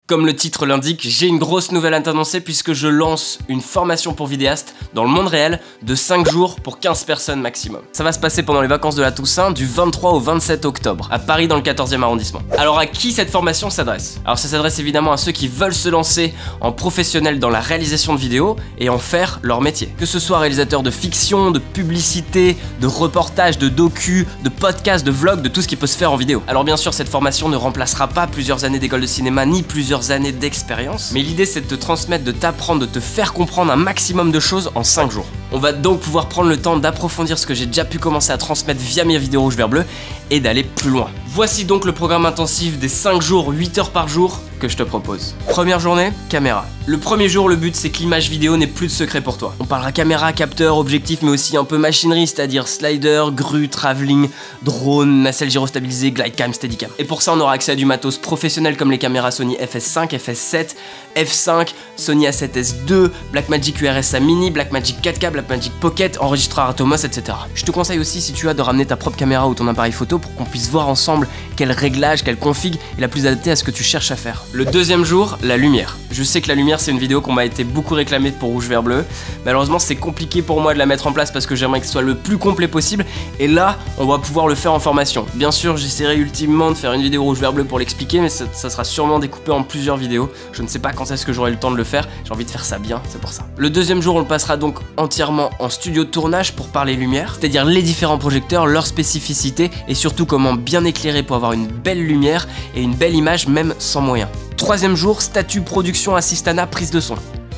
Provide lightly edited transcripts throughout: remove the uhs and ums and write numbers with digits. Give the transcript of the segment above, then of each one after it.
Comme le titre l'indique, j'ai une grosse nouvelle à t'annoncer puisque je lance une formation pour vidéastes dans le monde réel de 5 jours pour 15 personnes maximum. Ça va se passer pendant les vacances de la Toussaint du 23 au 27 octobre à Paris dans le 14e arrondissement. Alors à qui cette formation s'adresse? Alors ça s'adresse évidemment à ceux qui veulent se lancer en professionnel dans la réalisation de vidéos et en faire leur métier. Que ce soit réalisateur de fiction, de publicité, de reportage, de docu, de podcast, de vlog, de tout ce qui peut se faire en vidéo. Alors bien sûr cette formation ne remplacera pas plusieurs années d'école de cinéma ni plusieurs années d'expérience, mais l'idée c'est de te transmettre, de t'apprendre, de te faire comprendre un maximum de choses en 5 jours. On va donc pouvoir prendre le temps d'approfondir ce que j'ai déjà pu commencer à transmettre via mes vidéos rouge vert bleu et d'aller plus loin. Voici donc le programme intensif des 5 jours, 8 heures par jour que je te propose. Première journée, caméra. Le premier jour, le but c'est que l'image vidéo n'est plus de secret pour toi. On parlera caméra, capteur, objectif, mais aussi un peu machinerie, c'est-à-dire slider, grue, travelling, drone, nacelle gyrostabilisée, glidecam, steadicam. Et pour ça, on aura accès à du matos professionnel comme les caméras Sony FS5, FS7, F5, Sony A7S II, Blackmagic URSA Mini, Blackmagic 4K, Blackmagic Pocket, enregistreur Atomos, etc. Je te conseille aussi, si tu as, de ramener ta propre caméra ou ton appareil photo pour qu'on puisse voir ensemble quel réglage, quelle config est la plus adaptée à ce que tu cherches à faire. Le deuxième jour, la lumière. Je sais que la lumière c'est une vidéo qu'on m'a été beaucoup réclamée pour rouge vert bleu. Malheureusement c'est compliqué pour moi de la mettre en place parce que j'aimerais que ce soit le plus complet possible et là on va pouvoir le faire en formation. Bien sûr j'essaierai ultimement de faire une vidéo rouge vert bleu pour l'expliquer mais ça sera sûrement découpé en plusieurs vidéos. Je ne sais pas quand est-ce que j'aurai le temps de le faire, j'ai envie de faire ça bien, c'est pour ça. Le deuxième jour on le passera donc entièrement en studio de tournage pour parler lumière, c'est-à-dire les différents projecteurs, leurs spécificités et surtout comment bien éclairer pour avoir une belle lumière et une belle image même sans moyens. Troisième jour, statut, production, assistana, prise de son.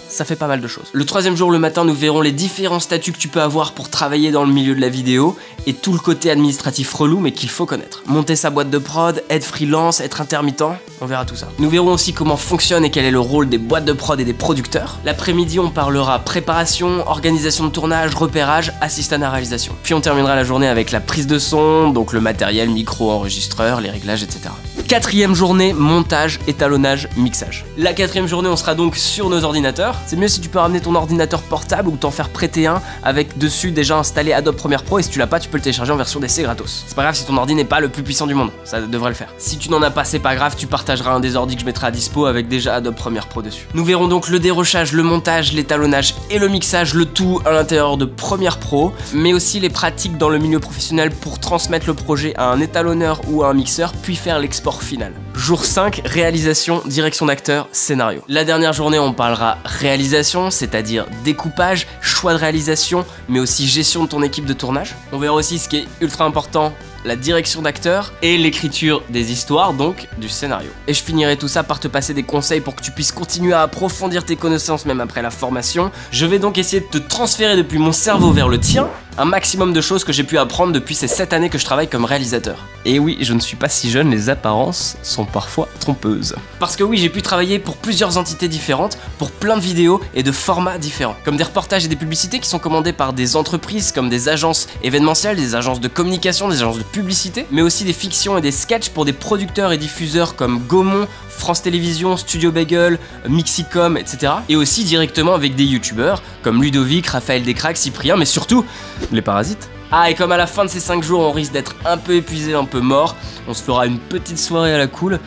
Ça fait pas mal de choses. Le troisième jour, le matin, nous verrons les différents statuts que tu peux avoir pour travailler dans le milieu de la vidéo et tout le côté administratif relou mais qu'il faut connaître. Monter sa boîte de prod, être freelance, être intermittent, on verra tout ça. Nous verrons aussi comment fonctionne et quel est le rôle des boîtes de prod et des producteurs. L'après-midi, on parlera préparation, organisation de tournage, repérage, assistana réalisation. Puis on terminera la journée avec la prise de son, donc le matériel, micro, enregistreur, les réglages, etc. Quatrième journée, montage, étalonnage, mixage. La quatrième journée, on sera donc sur nos ordinateurs. C'est mieux si tu peux ramener ton ordinateur portable ou t'en faire prêter un avec dessus déjà installé Adobe Premiere Pro et si tu l'as pas, tu peux le télécharger en version d'essai gratos. C'est pas grave si ton ordi n'est pas le plus puissant du monde, ça devrait le faire. Si tu n'en as pas, c'est pas grave, tu partageras un des ordis que je mettrai à dispo avec déjà Adobe Premiere Pro dessus. Nous verrons donc le dérochage, le montage, l'étalonnage et le mixage, le tout à l'intérieur de Premiere Pro, mais aussi les pratiques dans le milieu professionnel pour transmettre le projet à un étalonneur ou à un mixeur, puis faire l'export final. Jour 5, réalisation, direction d'acteur, scénario. La dernière journée, on parlera réalisation, c'est-à-dire découpage, choix de réalisation, mais aussi gestion de ton équipe de tournage. On verra aussi ce qui est ultra important, la direction d'acteur et l'écriture des histoires, donc du scénario. Et je finirai tout ça par te passer des conseils pour que tu puisses continuer à approfondir tes connaissances même après la formation. Je vais donc essayer de te transférer depuis mon cerveau vers le tien un maximum de choses que j'ai pu apprendre depuis ces 7 années que je travaille comme réalisateur. Et oui, je ne suis pas si jeune, les apparences sont parfois trompeuses. Parce que oui, j'ai pu travailler pour plusieurs entités différentes, pour plein de vidéos et de formats différents. Comme des reportages et des publicités qui sont commandés par des entreprises comme des agences événementielles, des agences de communication, des agences de publicité, mais aussi des fictions et des sketchs pour des producteurs et diffuseurs comme Gaumont, France Télévisions, Studio Bagel, Mixicom, etc. Et aussi directement avec des youtubeurs comme Ludovic, Raphaël Descraques, Cyprien, mais surtout les parasites. Ah, et comme à la fin de ces 5 jours on risque d'être un peu épuisé, un peu mort, on se fera une petite soirée à la cool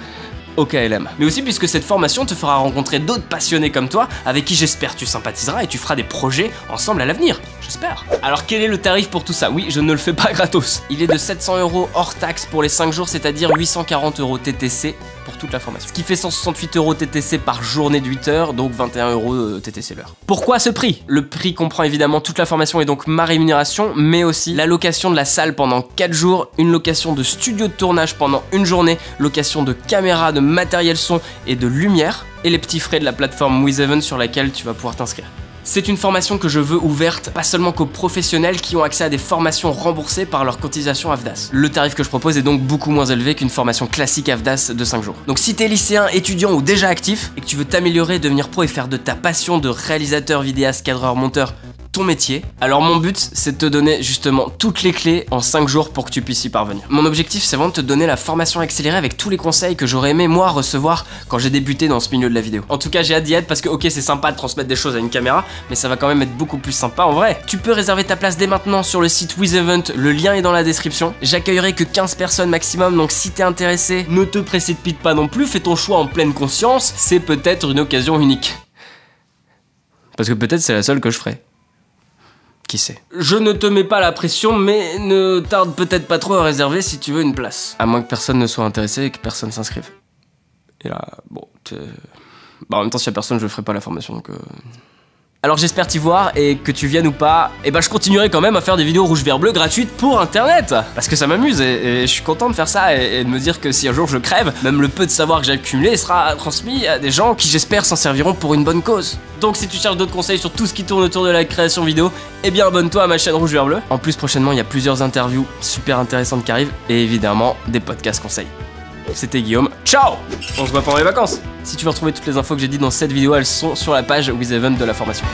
au KLM. Mais aussi puisque cette formation te fera rencontrer d'autres passionnés comme toi avec qui j'espère tu sympathiseras et tu feras des projets ensemble à l'avenir. J'espère. Alors quel est le tarif pour tout ça? Oui, je ne le fais pas gratos. Il est de 700 € hors taxe pour les 5 jours, c'est-à-dire 840 € TTC pour toute la formation. Ce qui fait 168 € TTC par journée de 8 heures, donc 21 € TTC l'heure. Pourquoi ce prix? Le prix comprend évidemment toute la formation et donc ma rémunération, mais aussi la location de la salle pendant 4 jours, une location de studio de tournage pendant une journée, location de caméra, de matériel son et de lumière, et les petits frais de la plateforme WizEven sur laquelle tu vas pouvoir t'inscrire. C'est une formation que je veux ouverte, pas seulement qu'aux professionnels qui ont accès à des formations remboursées par leur cotisation AFDAS. Le tarif que je propose est donc beaucoup moins élevé qu'une formation classique AFDAS de 5 jours. Donc si t'es lycéen, étudiant ou déjà actif, et que tu veux t'améliorer, devenir pro et faire de ta passion de réalisateur, vidéaste, cadreur, monteur, ton métier. Alors mon but, c'est de te donner justement toutes les clés en 5 jours pour que tu puisses y parvenir. Mon objectif, c'est vraiment de te donner la formation accélérée avec tous les conseils que j'aurais aimé moi recevoir quand j'ai débuté dans ce milieu de la vidéo. En tout cas, j'ai hâte d'y être parce que ok, c'est sympa de transmettre des choses à une caméra, mais ça va quand même être beaucoup plus sympa en vrai. Tu peux réserver ta place dès maintenant sur le site WizEvent, le lien est dans la description. J'accueillerai que 15 personnes maximum, donc si t'es intéressé, ne te précipite pas non plus, fais ton choix en pleine conscience, c'est peut-être une occasion unique. Parce que peut-être c'est la seule que je ferai. Qui sait. Je ne te mets pas la pression, mais ne tarde peut-être pas trop à réserver si tu veux une place. À moins que personne ne soit intéressé et que personne s'inscrive. Et là, bon, bah en même temps, s'il y a personne, je ferai pas la formation, donc... Alors j'espère t'y voir, et que tu viennes ou pas, et bah je continuerai quand même à faire des vidéos rouge vert bleu gratuites pour internet. Parce que ça m'amuse, et je suis content de faire ça, et de me dire que si un jour je crève, même le peu de savoir que j'ai accumulé sera transmis à des gens qui j'espère s'en serviront pour une bonne cause. Donc si tu cherches d'autres conseils sur tout ce qui tourne autour de la création vidéo, eh bien abonne-toi à ma chaîne rouge vert bleu. En plus prochainement il y a plusieurs interviews super intéressantes qui arrivent, et évidemment des podcasts conseils. C'était Guillaume, ciao! On se voit pendant les vacances! Si tu veux retrouver toutes les infos que j'ai dit dans cette vidéo, elles sont sur la page WizEvent de la formation.